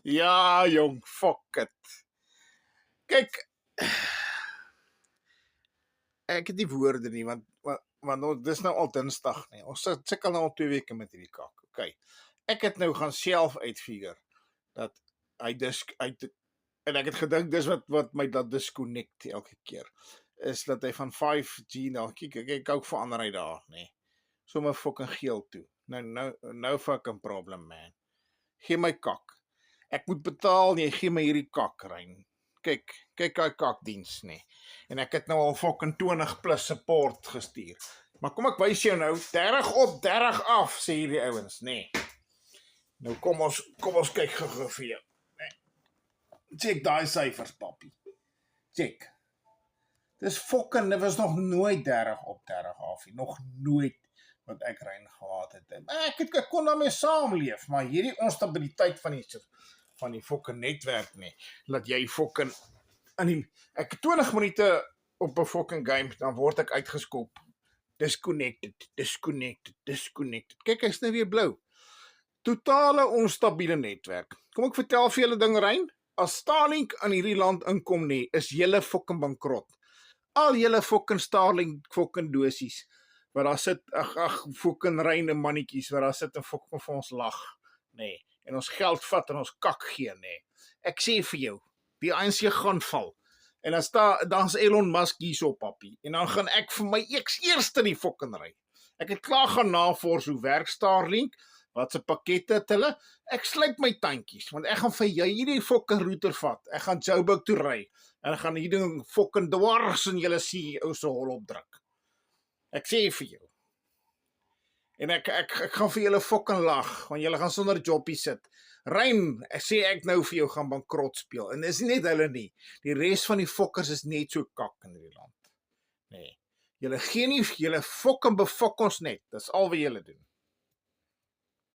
Ja, jong, fuck it. Kyk, ek het nie woorde nie, want dis nou al Dinsdag nie. Ons sukkel nou al 2 weke met hierdie kak. Okay. Ek het nou gaan self uitfigure dat hy en ek het gedink dis wat my dat disconnect elke keer. Is dat hy van 5G na kyk ook verander hy daar, nê. Sommige fucking geel toe. Nou fucking problem, man. Gee my kak. Ek moet betaal, nee, gee my hierdie kak rein. Kyk hy kakdiens, nê. En ek het nou al fucking 20 plus support gestuur. Maar kom ek wys jou nou 30 op 30 af, sê hierdie ouens, nê. Nou kom ons kyk gou vir jou. Check daai syfers, papi. Check. Dis fucking, dit was nog nooit 30 op 30 af nie. Nog nooit wat ek rein gehad het. Ek kon daarmee saamleef, maar hierdie onstabiliteit van die fucking netwerk nie, dat jy fucking ek 20 minute op 'n fucking game, dan word ek uitgeskop. Disconnected. Kyk, hy's nou weer blou. Totale onstabiele netwerk. Kom ek vertel vir julle ding rein. As Starlink aan hierdie land inkom nie, is julle fucking bankrot. Al julle fucking Starlink fucking dosies wat daar sit, ag fucking reine mannetjies wat daar sit en fucking vir ons lag, nê. En ons geld vat en ons kak gee, nê. Ek sê vir jou, die ANC gaan val. En dan's Elon Musk hierso, papi. En dan gaan ek vir my eerste die fucking ry. Ek het klaar gaan navors hoe werk Starlink, wat se pakkette het hulle. Ek sluit my tandjies, want ek gaan vir jou hierdie fucking router vat. Ek gaan Joburg toe ry en ek gaan hierdie ding fucking dwars in julle CEO se hol opdruk. Ek sê vir jou. En ek gaan vir julle fucking lag, want julle gaan sonder jobbie sit. Rein, sê ek nou vir jou gaan bankrot speel. En dis nie net hulle nie. Die res van die fokkers is net so kak in hierdie land. Nee. Julle gee nie, julle fucking befok ons net. Dis al wat julle doen.